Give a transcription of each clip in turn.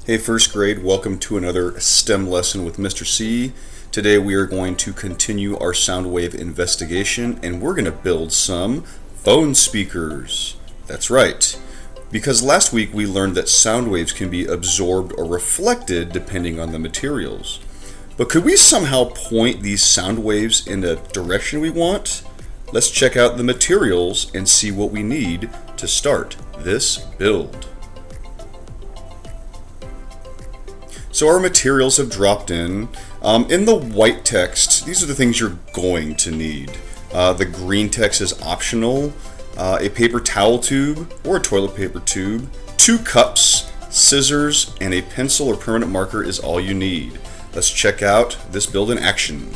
Hey first grade, welcome to another STEM lesson with Mr. C. Today we are going to continue our sound wave investigation and we're going to build some phone speakers. That's right, because last week we learned that sound waves can be absorbed or reflected depending on the materials. But could we somehow point these sound waves in the direction we want? Let's check out the materials and see what we need to start this build. So our materials have dropped in. In the white text, these are the things you're going to need. The green text is optional. A paper towel tube or a toilet paper tube, 2 cups, scissors, and a pencil or permanent marker is all you need. Let's check out this build in action.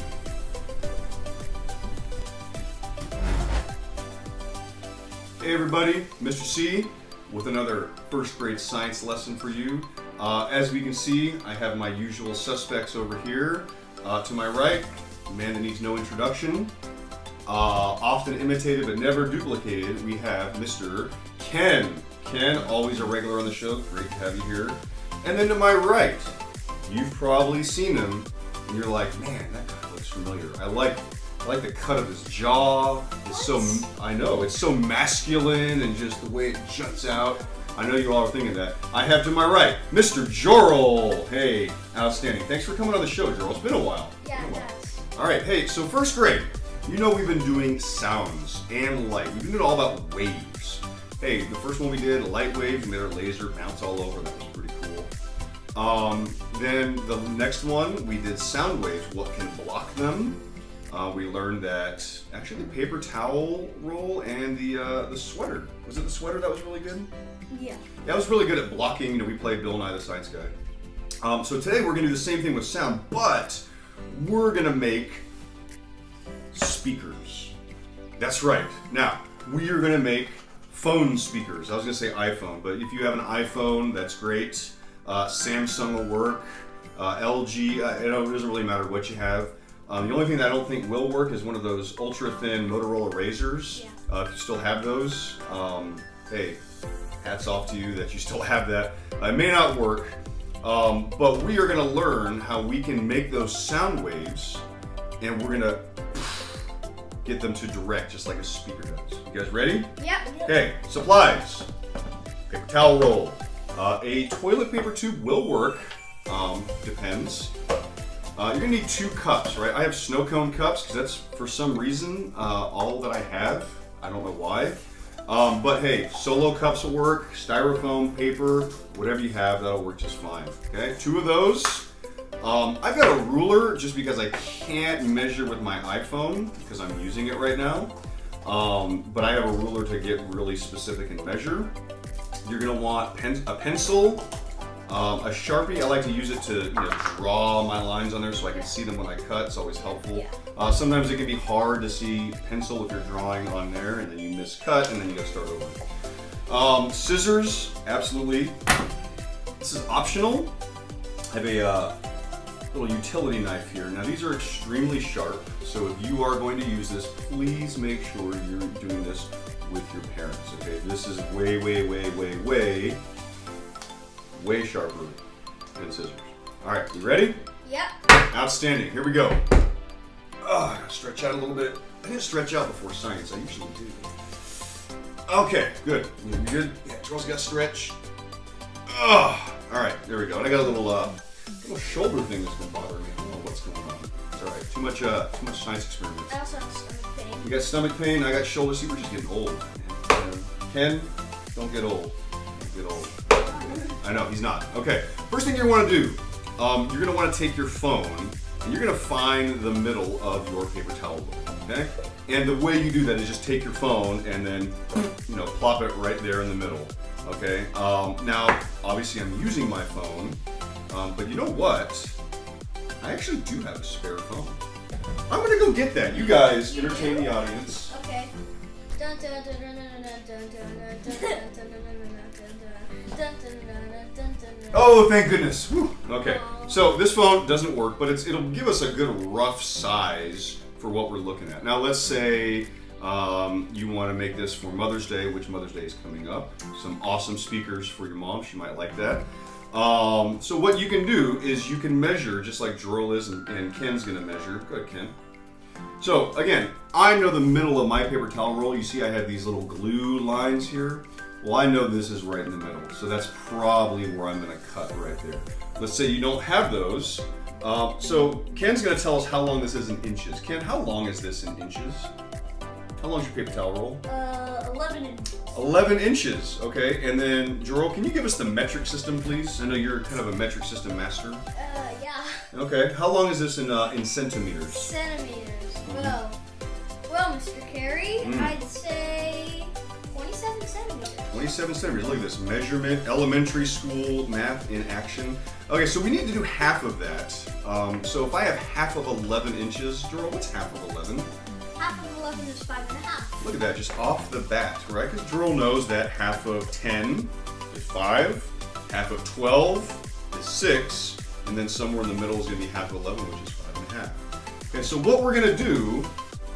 Hey everybody, Mr. C with another first grade science lesson for you. As we can see, I have my usual suspects over here. To my right, a man that needs no introduction. Often imitated but never duplicated, we have Mr. Ken. Ken, always a regular on the show. Great to have you here. And then to my right, you've probably seen him, and you're like, man, that guy looks familiar. I like the cut of his jaw. It's so, I know, it's so masculine and just the way it juts out. I know you all are thinking that. I have to my right, Mr. Jorrel. Hey, outstanding. Thanks for coming on the show, Jorrel. It's been a while. Yeah, it has. All right, hey, so first grade, you know we've been doing sounds and light. We've been doing all about waves. Hey, the first one we did, light waves, we made our laser bounce all over. That was pretty cool. Then the next one, we did sound waves, what can block them. We learned that actually the paper towel roll and the sweater. Was it the sweater that was really good? Yeah. Yeah, I was really good at blocking. You know, we played Bill Nye the Science Guy. So today we're going to do the same thing with sound, but we're going to make speakers. That's right. Now, we are going to make phone speakers. I was going to say iPhone, but if you have an iPhone, that's great. Samsung will work. LG, it doesn't really matter what you have. The only thing that I don't think will work is one of those ultra-thin Motorola razors. Yeah. If you still have those, hey, hats off to you that you still have that. It may not work, but we are going to learn how we can make those sound waves, and we're going to get them to direct just like a speaker does. You guys ready? Yep. Okay, supplies. Paper towel roll. A toilet paper tube will work, depends. You're gonna need 2 cups, right? I have snow cone cups because that's, for some reason, all that I have. I don't know why. But hey, solo cups will work, styrofoam, paper, whatever you have, that'll work just fine. Okay, 2 of those. I've got a ruler just because I can't measure with my iPhone because I'm using it right now. But I have a ruler to get really specific and measure. You're gonna want a pencil. A Sharpie, I like to use it to draw my lines on there so I can see them when I cut. It's always helpful. Yeah. Sometimes it can be hard to see pencil if you're drawing on there and then you miscut and then you gotta start over. Scissors, absolutely. This is optional. I have a little utility knife here. Now these are extremely sharp, so if you are going to use this, please make sure you're doing this with your parents, okay? This is way, way, way, way, way sharper than scissors. All right, you ready? Yep. Outstanding, here we go. I gotta stretch out a little bit. I didn't stretch out before science, I usually do. Okay, good. You good? Yeah, Charles got stretch. All right, there we go. And I got a little shoulder thing that's been bothering me. I don't know what's going on. It's all right, too much science experiments. I also have stomach pain. You got stomach pain, I got shoulder. See, we're just getting old. Ken, don't get old. Don't get old. I know, he's not. Okay, first thing you want to do, you're going to want to take your phone and you're going to find the middle of your paper towel roll, okay? And the way you do that is just take your phone and then, plop it right there in the middle, okay? Now, obviously I'm using my phone, but you know what? I actually do have a spare phone. I'm going to go get that. You guys entertain the audience. Okay. Dun, dun, dun, dun, dun, dun, dun, dun, dun, dun, dun, Oh, thank goodness. Whew. Okay, so this phone doesn't work, but it'll give us a good rough size for what we're looking at. Now let's say you want to make this for Mother's Day, which Mother's Day is coming up. Some awesome speakers for your mom, she might like that. So what you can do is you can measure just like Jorel is and Ken's gonna measure. Go ahead, Ken. So again, I know the middle of my paper towel roll. You see I have these little glue lines here. Well, I know this is right in the middle. So that's probably where I'm gonna cut right there. Let's say you don't have those. So Ken's gonna tell us how long this is in inches. Ken, how long is this in inches? How long is your paper towel roll? 11 inches. 11 inches, okay. And then, Jorel, can you give us the metric system, please? I know you're kind of a metric system master. Yeah. Okay, how long is this in centimeters? Centimeters. Well, Mr. Carey, I'd say 27 centimeters. 27 centimeters, look at this. Measurement, elementary school, math in action. Okay, so we need to do half of that. So if I have half of 11 inches, Jorel, what's half of 11? Half of 11 is 5.5. Look at that, just off the bat, right? Because Jorel knows that half of 10 is 5, half of 12 is 6, and then somewhere in the middle is going to be half of 11, which is 5.5. Okay, so what we're going to do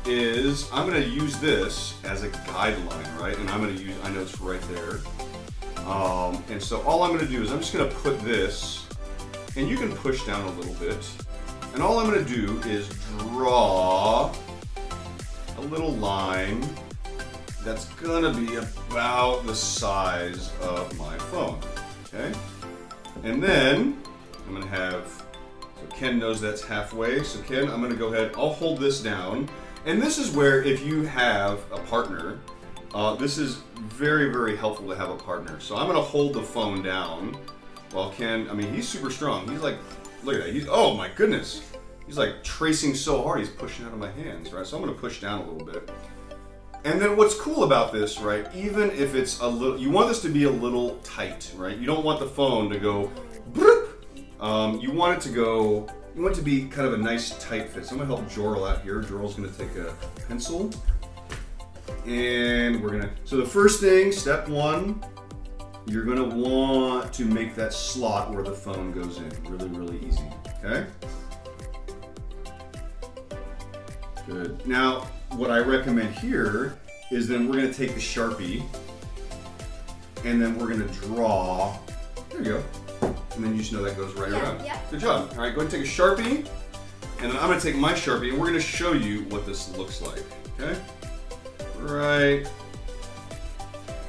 is I'm going to use this as a guideline, right? And I'm going to use, I know it's right there. And so all I'm going to do is I'm just going to put this, and you can push down a little bit, and all I'm going to do is draw a little line that's gonna be about the size of my phone, okay? And then I'm gonna have, so Ken knows that's halfway, so Ken, I'm gonna go ahead, I'll hold this down, and this is where if you have a partner, this is very, very helpful to have a partner. So I'm gonna hold the phone down while Ken, I mean, he's super strong. He's like, look at that, he's, oh my goodness. He's like tracing so hard, he's pushing out of my hands, right? So I'm gonna push down a little bit. And then what's cool about this, right? Even if it's a little, you want this to be a little tight, right? You don't want the phone to go, bloop. You want it to go, you want it to be kind of a nice tight fit. So I'm gonna help Jorel out here. Jorel's gonna take a pencil. And we're gonna, so the first thing, step one, you're gonna want to make that slot where the phone goes in. Really, really easy, okay? Good. Now, what I recommend here is then we're going to take the Sharpie and then we're going to draw. There you go. And then you just know that goes right around. Yeah. Good job. All right, go ahead and take a Sharpie. And then I'm going to take my Sharpie and we're going to show you what this looks like. Okay? Right.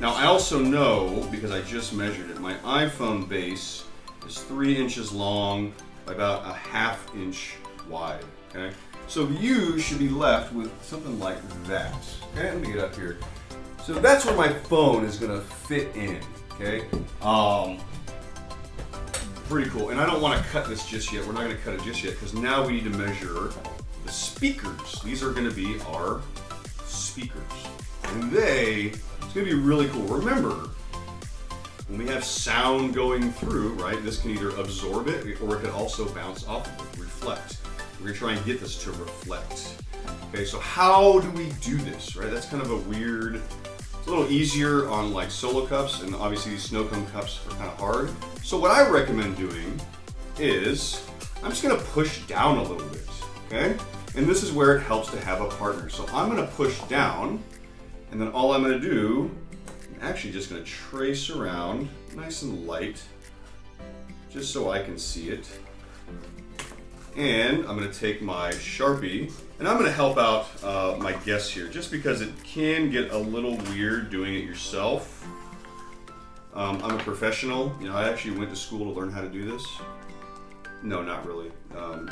Now, I also know, because I just measured it, my iPhone base is 3 inches long by about a ½ inch wide. Okay? So you should be left with something like that. Okay, let me get up here. So that's where my phone is gonna fit in, okay? Pretty cool. And I don't wanna cut this just yet. We're not gonna cut it just yet because now we need to measure the speakers. These are gonna be our speakers. And it's gonna be really cool. Remember, when we have sound going through, right, this can either absorb it or it could also bounce off of it, reflect. We're gonna try and get this to reflect. Okay, so how do we do this, right? That's kind of a weird, it's a little easier on like solo cups, and obviously these snow cone cups are kind of hard. So what I recommend doing is, I'm just gonna push down a little bit, okay? And this is where it helps to have a partner. So I'm gonna push down, and then all I'm gonna do, I'm actually just gonna trace around, nice and light, just so I can see it. And I'm going to take my Sharpie, and I'm going to help out my guests here, just because it can get a little weird doing it yourself. I'm a professional. You know, I actually went to school to learn how to do this. No, not really.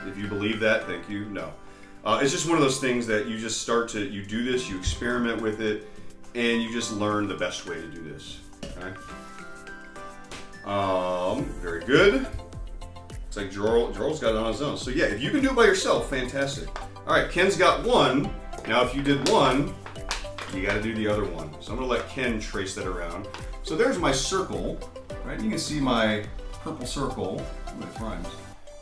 If you believe that, thank you. No. It's just one of those things that you just start to, you do this, you experiment with it, and you just learn the best way to do this. Okay? Very good. It's like Jorel's got it on his own. So yeah, if you can do it by yourself, fantastic. All right, Ken's got one. Now if you did one, you gotta do the other one. So I'm gonna let Ken trace that around. So there's my circle, right? You can see my purple circle, it rhymes,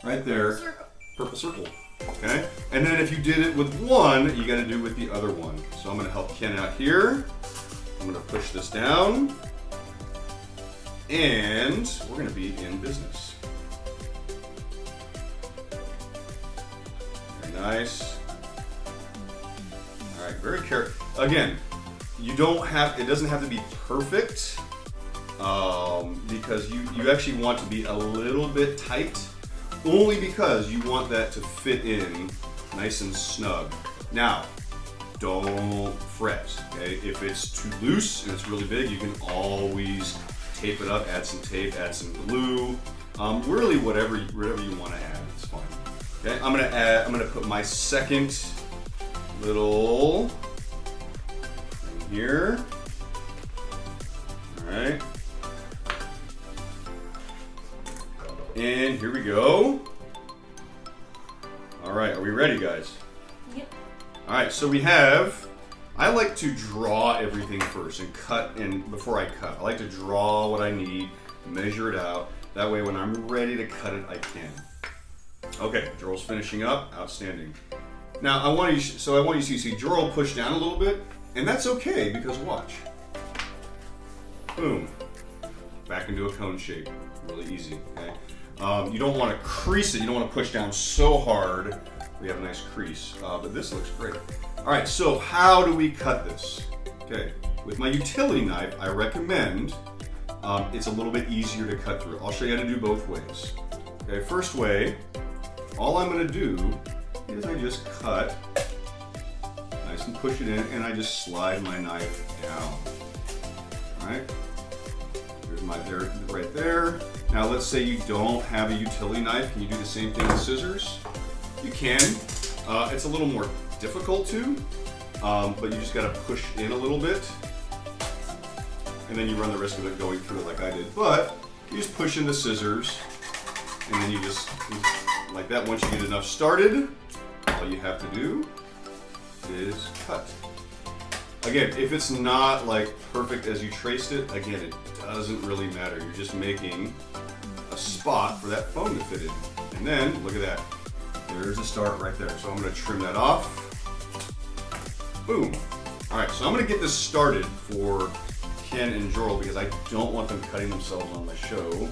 right there, purple circle, okay? And then if you did it with one, you gotta do it with the other one. So I'm gonna help Ken out here. I'm gonna push this down, and we're gonna be in business. Nice. All right, very careful. Again, you don't have, it doesn't have to be perfect, because you actually want to be a little bit tight, only because you want that to fit in nice and snug. Now, don't fret, okay? If it's too loose and it's really big, you can always tape it up, add some tape, add some glue, really whatever you want to add, it's fine. Okay, I'm gonna put my second little thing here. All right, and here we go. All right, are we ready, guys? Yep. All right, so we have, I like to draw everything first and cut, and before I cut, I like to draw what I need, measure it out. That way when I'm ready to cut it, I can. Okay, Joral's finishing up, outstanding. Now I want you to see Joral push down a little bit, and that's okay because watch. Boom, back into a cone shape, really easy, okay? You don't want to crease it, you don't want to push down so hard. We have a nice crease, but this looks great. All right, so how do we cut this? Okay, with my utility knife, I recommend it's a little bit easier to cut through. I'll show you how to do both ways. Okay, first way, all I'm gonna do is I just cut, nice and push it in, and I just slide my knife down. All right, there's my there right there. Now let's say you don't have a utility knife. Can you do the same thing with scissors? You can. It's a little more difficult to, but you just gotta push in a little bit, and then you run the risk of it going through it like I did. But you just push in the scissors, and then you just, like that, once you get enough started, all you have to do is cut. Again, if it's not like perfect as you traced it, again, it doesn't really matter. You're just making a spot for that phone to fit in. And then, look at that. There's a start right there. So I'm gonna trim that off. Boom. All right, so I'm gonna get this started for Ken and Joral because I don't want them cutting themselves on the show.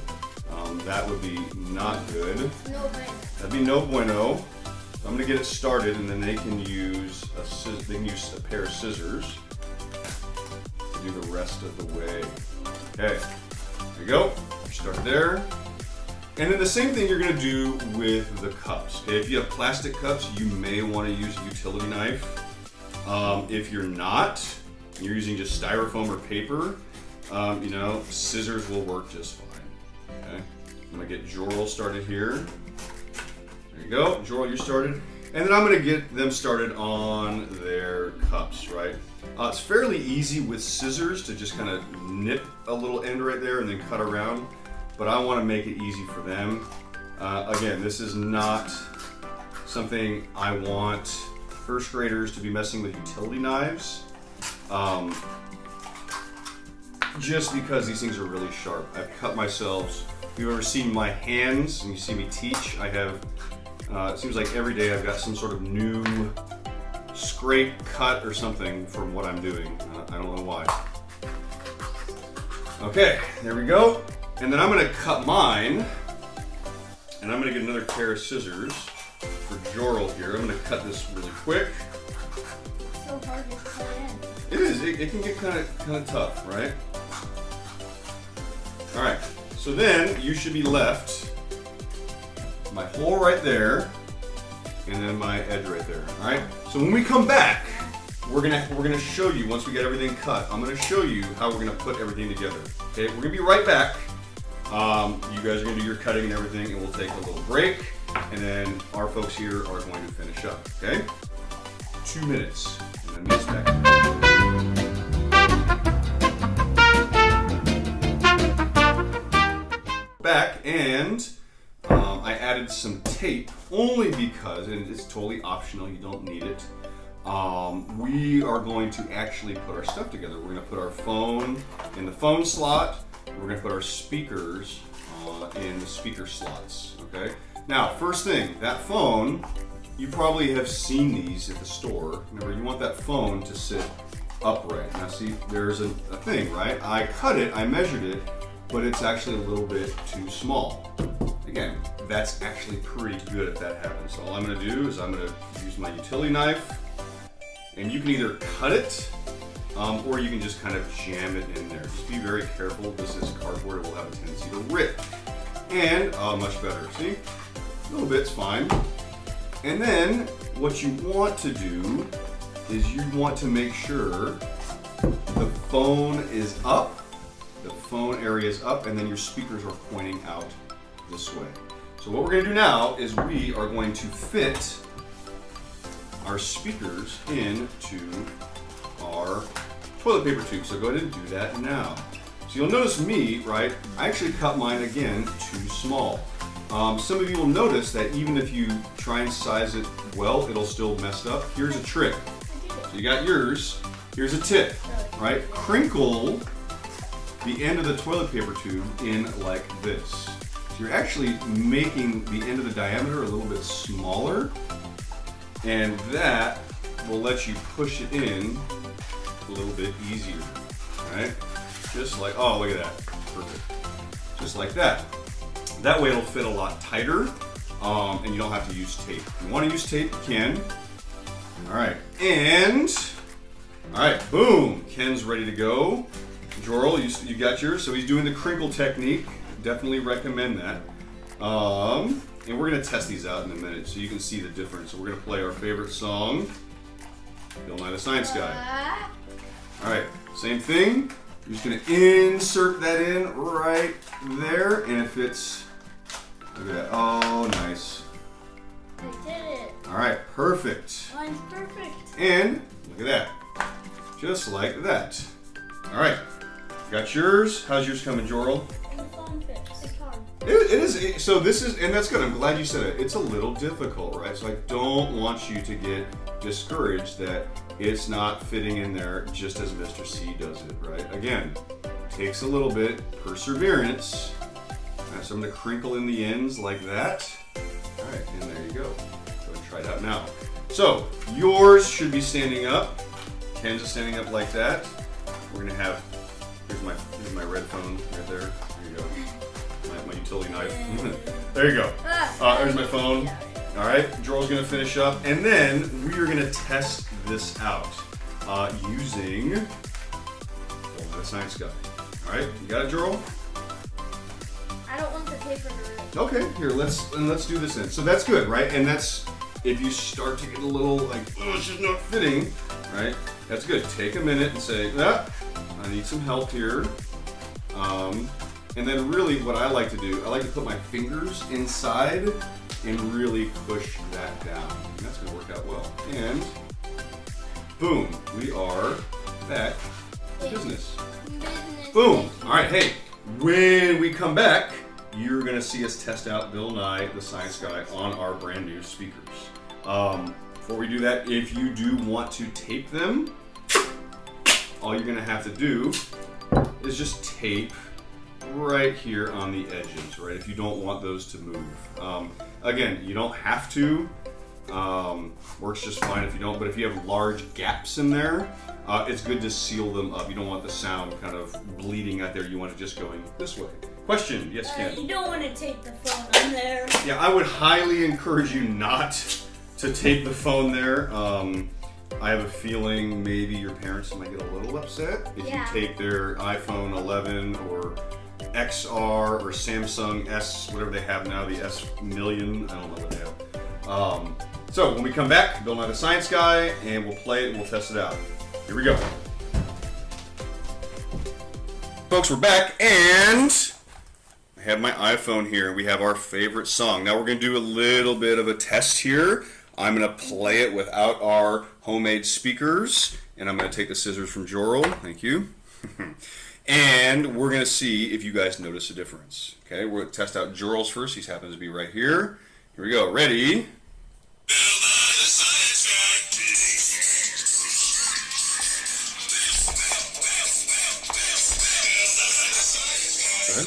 That would be not good. No bueno. That'd be no bueno. So I'm gonna get it started, and then they can use a pair of scissors to do the rest of the way. Okay, there you go. Start there. And then the same thing you're gonna do with the cups. Okay, if you have plastic cups, you may want to use a utility knife. If you're not, you're using just styrofoam or paper, you know, scissors will work just fine. Okay, I'm gonna get Joral started here. There you go, Joral, you're started. And then I'm gonna get them started on their cups, right? It's fairly easy with scissors to just kind of nip a little end right there and then cut around, but I want to make it easy for them. Again, this is not something I want first graders to be messing with utility knives, just because these things are really sharp. I've cut myself. If you've ever seen my hands and you see me teach, I have, it seems like every day I've got some sort of new scrape, cut, or something from what I'm doing. I don't know why. Okay, there we go. And then I'm gonna cut mine, and I'm gonna get another pair of scissors for Joral here. I'm gonna cut this really quick. It's so hard to cut in. It is, it can get kind of tough, right? All right, so then you should be left my hole right there, and then my edge right there. All right. So when we come back, we're gonna show you, once we get everything cut, I'm gonna show you how we're gonna put everything together. Okay. We're gonna be right back. You guys are gonna do your cutting and everything, and we'll take a little break, and then our folks here are going to finish up. Okay. 2 minutes, and then meet us back. Back, and I added some tape only because, and it's totally optional, you don't need it. We are going to actually put our stuff together. We're going to put our phone in the phone slot. We're going to put our speakers in the speaker slots, okay? Now, first thing, that phone, you probably have seen these at the store. Remember, you want that phone to sit upright. Now see, there's a thing, right? I cut it, I measured it, but it's actually a little bit too small. Again, that's actually pretty good if that happens. So all I'm gonna do is I'm gonna use my utility knife, and you can either cut it or you can just kind of jam it in there. Just be very careful. This is cardboard. It will have a tendency to rip. And much better. See? A little bit's fine. And then what you want to do is you want to make sure the phone is up, the phone area is up, and then your speakers are pointing out this way. So what we're going to do now is we are going to fit our speakers into our toilet paper tube. So go ahead and do that now. So you'll notice me, right? I actually cut mine again too small. Some of you will notice that even if you try and size it well, it'll still mess up. Here's a trick. So you got yours. Here's a tip, right? Crinkle the end of the toilet paper tube in like this. So you're actually making the end of the diameter a little bit smaller, and that will let you push it in a little bit easier, right? Just like, oh, look at that, perfect. Just like that. That way it'll fit a lot tighter, and you don't have to use tape. If you want to use tape, you can. All right, and, all right, boom, Ken's ready to go. Jorl, you got yours, so he's doing the crinkle technique. Definitely recommend that. And we're gonna test these out in a minute so you can see the difference. So we're gonna play our favorite song, Bill Nye the Science Guy. All right, same thing. You're just gonna insert that in right there, and it fits. Look at that. Oh, nice. I did it. All right, perfect. Mine's perfect. And look at that, just like that. All right, got yours. How's yours coming, Jorl? And the phone fits. It's hard. It is. So this is, and that's good. I'm glad you said it. It's a little difficult, right? So I don't want you to get discouraged that it's not fitting in there just as Mr. C does it, right? Again, takes a little bit, perseverance. All right, so I'm gonna crinkle in the ends like that. All right, and there you go. Go and try it out now. So yours should be standing up. Ken's is standing up like that. We're gonna have, here's my red phone right there. There you go. My utility knife. There you go. There's my phone. All right, Jorl's gonna finish up, and then we are gonna test this out using the Science Guy. All right, you got it, Jorl? I don't want the paper to rip. Okay, here, let's do this then. So that's good, right? And that's, if you start to get a little like, oh, it's just not fitting, right? That's good. Take a minute and say, ah, I need some help here. And then really what I like to do, I like to put my fingers inside and really push that down. And that's gonna work out well. And boom, we are back to business. Boom, all right, hey, when we come back, you're gonna see us test out Bill Nye the Science Guy on our brand new speakers. Before we do that, if you do want to tape them, all you're gonna have to do is just tape right here on the edges, right? If you don't want those to move. Again, you don't have to. Works just fine if you don't, but if you have large gaps in there, it's good to seal them up. You don't want the sound kind of bleeding out there. You want it just going this way. Question? Yes, Ken? You don't want to tape the phone on there. Yeah, I would highly encourage you not to tape the phone there. I have a feeling maybe your parents might get a little upset if you take their iPhone 11 or XR or Samsung S, whatever they have now, the S Million, I don't know what they have. So when we come back, Bill Nye the Science Guy, and we'll play it and we'll test it out. Here we go. Folks, we're back, and I have my iPhone here. We have our favorite song. Now we're going to do a little bit of a test here. I'm going to play it without our homemade speakers, and I'm going to take the scissors from Jorl. Thank you. And we're going to see if you guys notice a difference. Okay, we're going to test out Jorl's first. He happens to be right here. Here we go. Ready? Okay.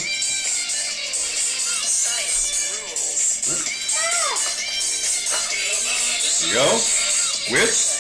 Here we go. With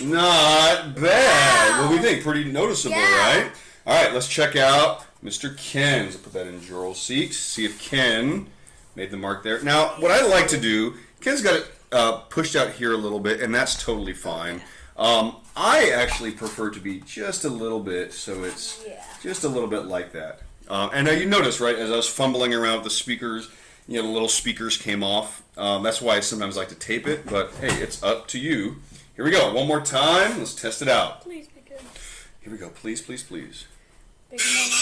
not bad. What do we think? Pretty noticeable, right? All right, let's check out Mr. Ken. So put that in Joral's seat. See if Ken made the mark there. Now, what I like to do, Ken's got it pushed out here a little bit, and that's totally fine. I actually prefer to be just a little bit, so it's just a little bit like that. And now you notice, right, as I was fumbling around with the speakers, the little speakers came off. That's why I sometimes like to tape it, but hey, it's up to you. Here we go. One more time. Let's test it out. Please be good. Here we go. Please, please, please. Big moment.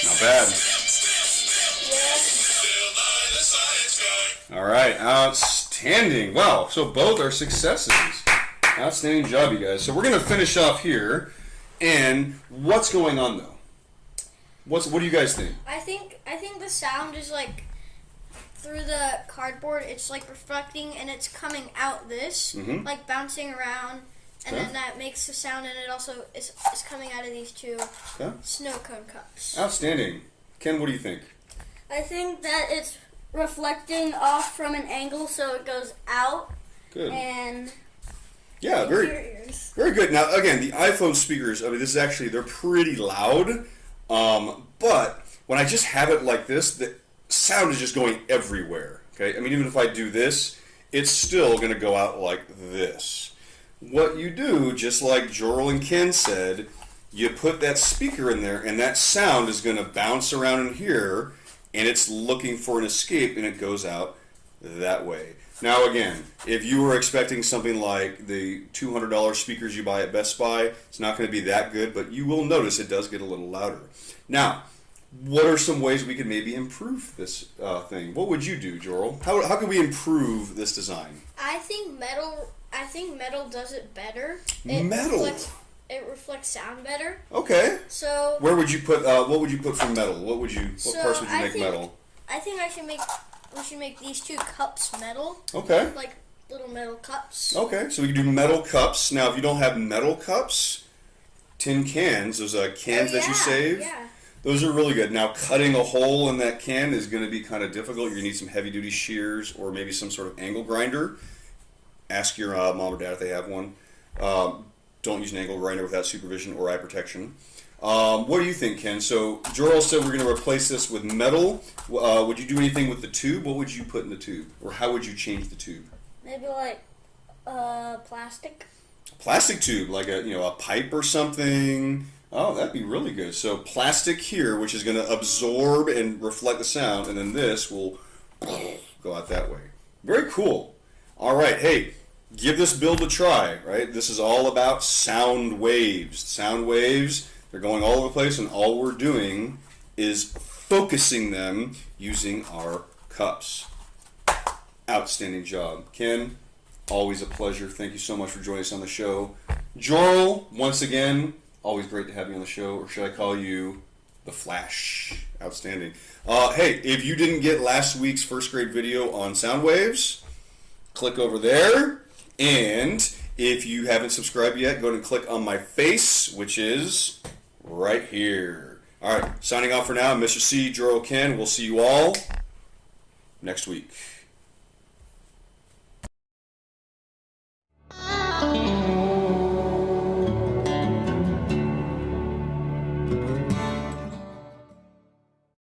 Not bad. All right, outstanding. Wow, so both are successes. Outstanding job, you guys. So we're going to finish off here. And what's going on, though? What do you guys think? I think the sound is like through the cardboard. It's like reflecting and it's coming out this, like bouncing around, and then that makes the sound. And it also is coming out of these two snow cone cups. Outstanding. Ken, what do you think? I think that it's reflecting off from an angle, so it goes out. Good. And yeah, very good. Now, again, the iPhone speakers, I mean, this is actually, they're pretty loud. But when I just have it like this, the sound is just going everywhere. Okay, I mean, even if I do this, it's still going to go out like this. What you do, just like Joral and Ken said, you put that speaker in there, and that sound is going to bounce around in here, and it's looking for an escape, and it goes out that way. Now, again, if you were expecting something like the $200 speakers you buy at Best Buy, it's not going to be that good, but you will notice it does get a little louder. Now, what are some ways we could maybe improve this thing? What would you do, Joral? How can we improve this design? I think metal does it better. It reflects sound better. Okay. So where would you put? What would you put for metal? What parts would you make metal? I think we should make these two cups metal. Okay. Like little metal cups. Okay, so we can do metal cups. Now, if you don't have metal cups, tin cans, those cans that you save. Yeah. Those are really good. Now, cutting a hole in that can is going to be kind of difficult. You're going to need some heavy-duty shears or maybe some sort of angle grinder. Ask your mom or dad if they have one. Don't use an angle grinder without supervision or eye protection. What do you think, Ken? So, Joral said we're going to replace this with metal. Would you do anything with the tube? What would you put in the tube? Or how would you change the tube? maybe like plastic. A plastic tube, like a pipe or something. Oh, that'd be really good. So plastic here, which is going to absorb and reflect the sound, and then this will go out that way. Very cool. All right, hey, give this build a try, right? This is all about sound waves. Sound waves, they're going all over the place, and all we're doing is focusing them using our cups. Outstanding job. Ken, always a pleasure. Thank you so much for joining us on the show. Joral, once again, always great to have you on the show, or should I call you the Flash? Outstanding. Hey, if you didn't get last week's first grade video on sound waves, click over there. And if you haven't subscribed yet, go ahead and click on my face, which is right here. All right, signing off for now. Mr. C, Joral, Ken. We'll see you all next week.